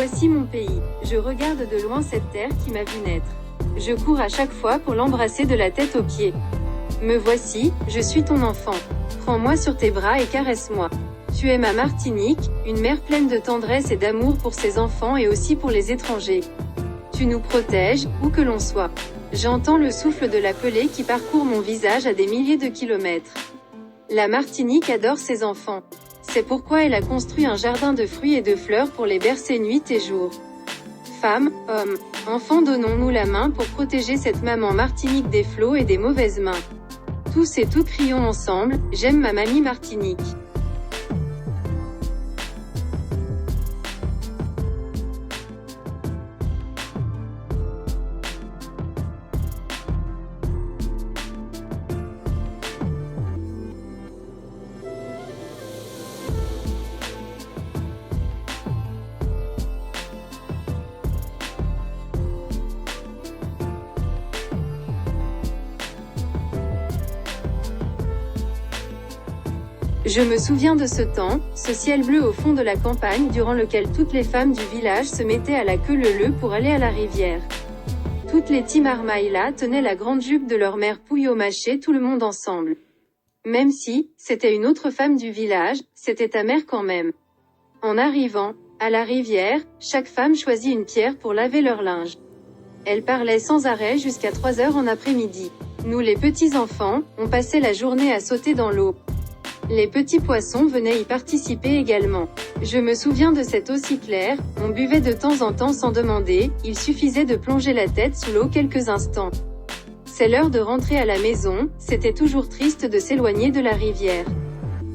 Voici mon pays. Je regarde de loin cette terre qui m'a vu naître. Je cours à chaque fois pour l'embrasser de la tête aux pieds. Me voici, je suis ton enfant. Prends-moi sur tes bras et caresse-moi. Tu es ma Martinique, une mère pleine de tendresse et d'amour pour ses enfants et aussi pour les étrangers. Tu nous protèges, où que l'on soit. J'entends le souffle de la pelée qui parcourt mon visage à des milliers de kilomètres. La Martinique adore ses enfants. C'est pourquoi elle a construit un jardin de fruits et de fleurs pour les bercer nuit et jour. Femmes, hommes, enfants, donnons-nous la main pour protéger cette maman Martinique des flots et des mauvaises mains. Tous et toutes crions ensemble, j'aime ma mamie Martinique. Je me souviens de ce temps, ce ciel bleu au fond de la campagne durant lequel toutes les femmes du village se mettaient à la queue leu-leu pour aller à la rivière. Toutes les Timarmaïla tenaient la grande jupe de leur mère Pouyo mâchée tout le monde ensemble. Même si, c'était une autre femme du village, c'était ta mère quand même. En arrivant, à la rivière, chaque femme choisit une pierre pour laver leur linge. Elle parlait sans arrêt jusqu'à 3 heures en après-midi. Nous les petits enfants, on passait la journée à sauter dans l'eau. Les petits poissons venaient y participer également. Je me souviens de cette eau si claire, on buvait de temps en temps sans demander, il suffisait de plonger la tête sous l'eau quelques instants. C'est l'heure de rentrer à la maison, c'était toujours triste de s'éloigner de la rivière.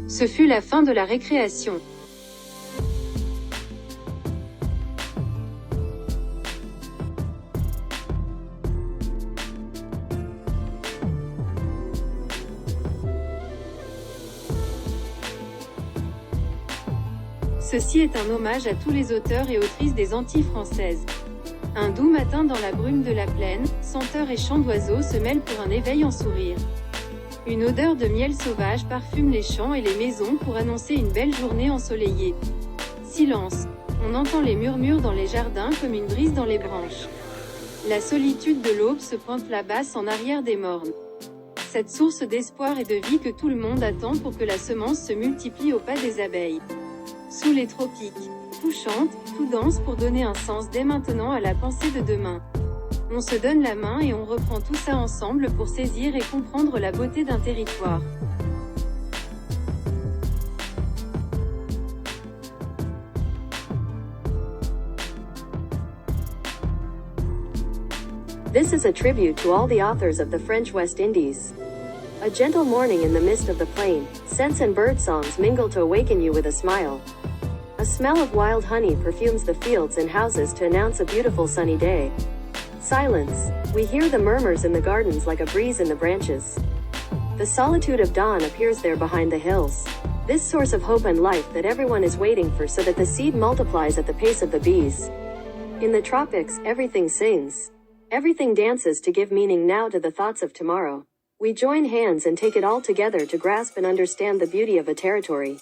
Ce fut la fin de la récréation. Ceci est un hommage à tous les auteurs et autrices des Antilles françaises. Un doux matin dans la brume de la plaine, senteurs et chants d'oiseaux se mêlent pour un éveil en sourire. Une odeur de miel sauvage parfume les champs et les maisons pour annoncer une belle journée ensoleillée. Silence. On entend les murmures dans les jardins comme une brise dans les branches. La solitude de l'aube se pointe là-bas en arrière des mornes. Cette source d'espoir et de vie que tout le monde attend pour que la semence se multiplie au pas des abeilles. Sous les tropiques, tout chante, tout danse pour donner un sens dès maintenant à la pensée de demain. On se donne la main et on reprend tout ça ensemble pour saisir et comprendre la beauté d'un territoire. This is a tribute to all the authors of the French West Indies. A gentle morning in the midst of the plain, scents and bird songs mingle to awaken you with a smile. A smell of wild honey perfumes the fields and houses to announce a beautiful sunny day. Silence. We hear the murmurs in the gardens like a breeze in the branches. The solitude of dawn appears there behind the hills. This source of hope and life that everyone is waiting for so that the seed multiplies at the pace of the bees. In the tropics, everything sings. Everything dances to give meaning now to the thoughts of tomorrow. We join hands and take it all together to grasp and understand the beauty of a territory.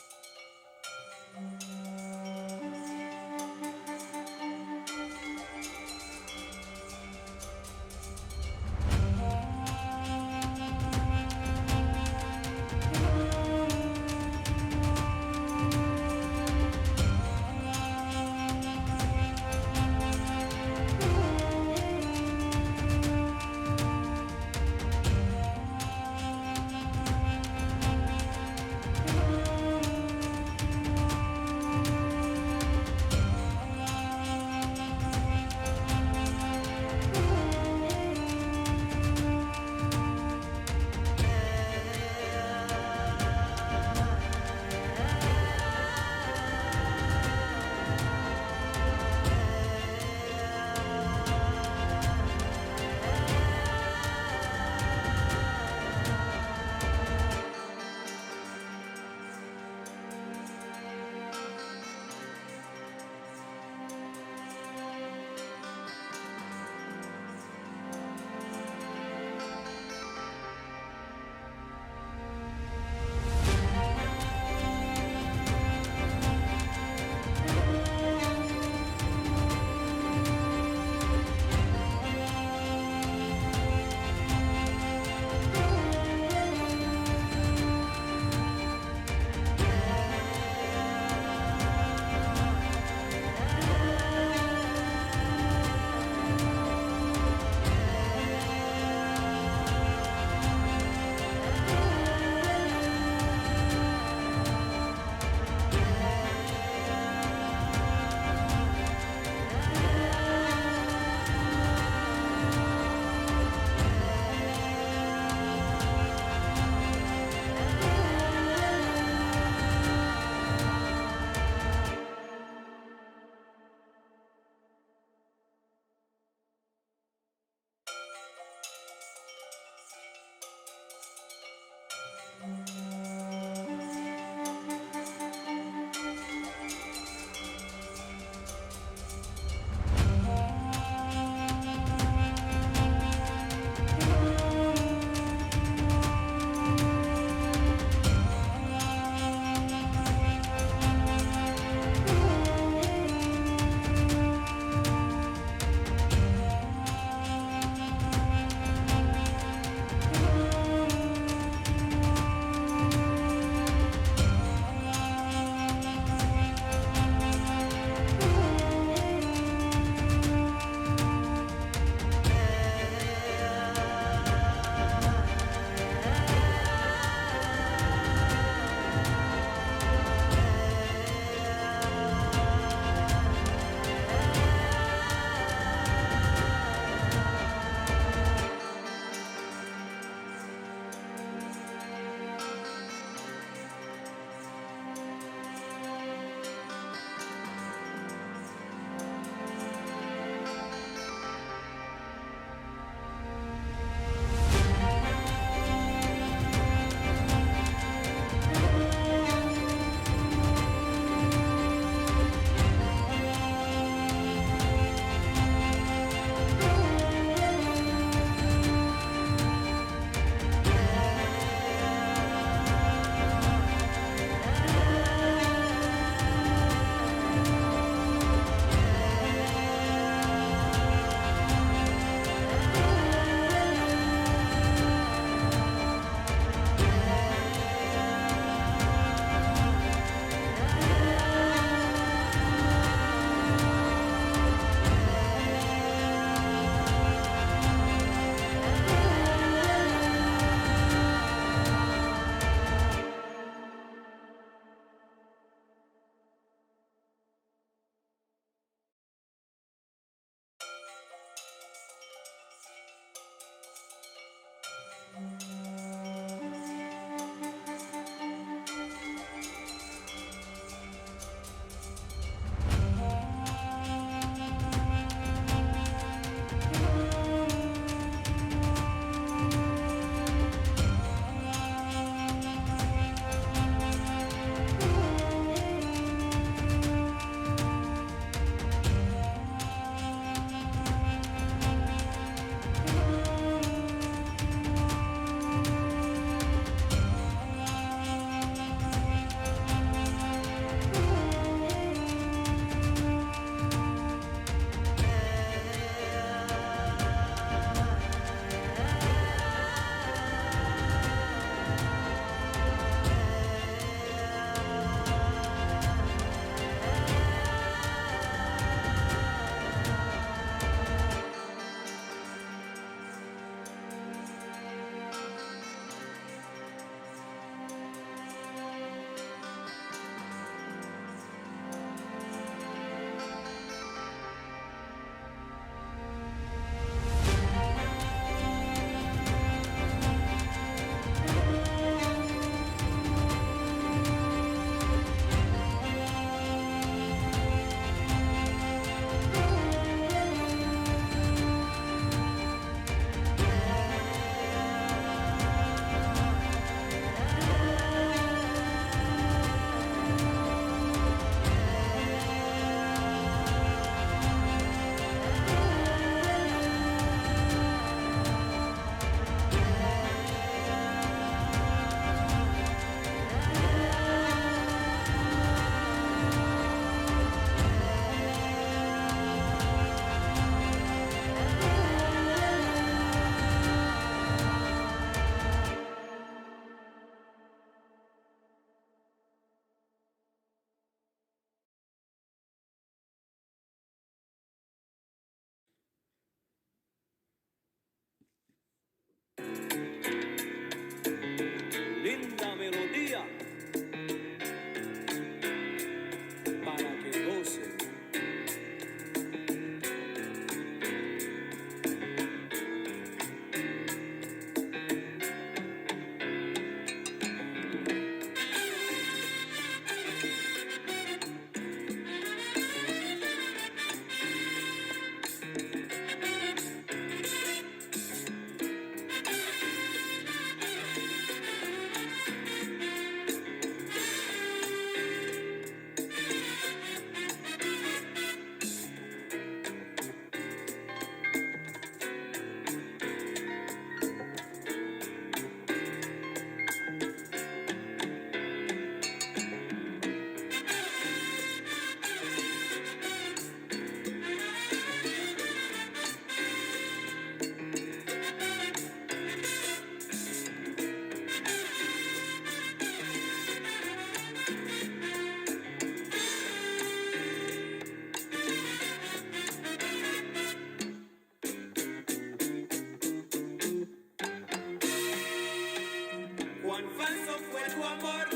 su amor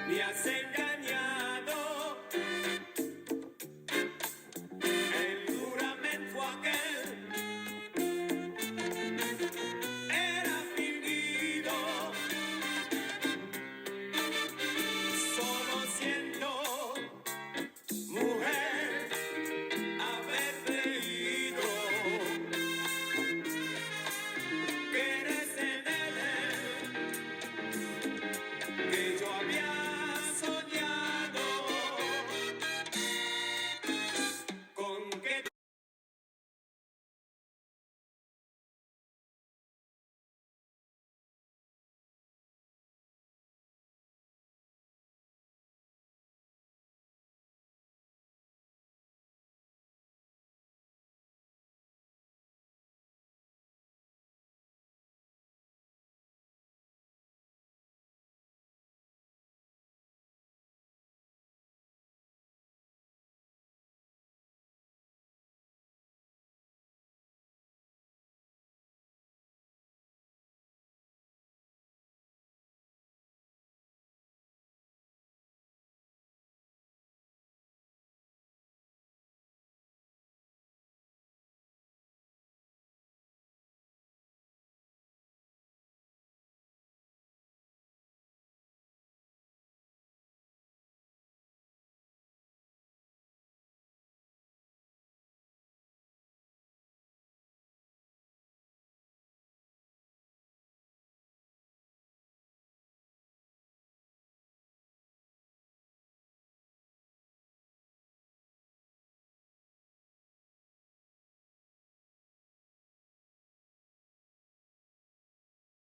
me hacen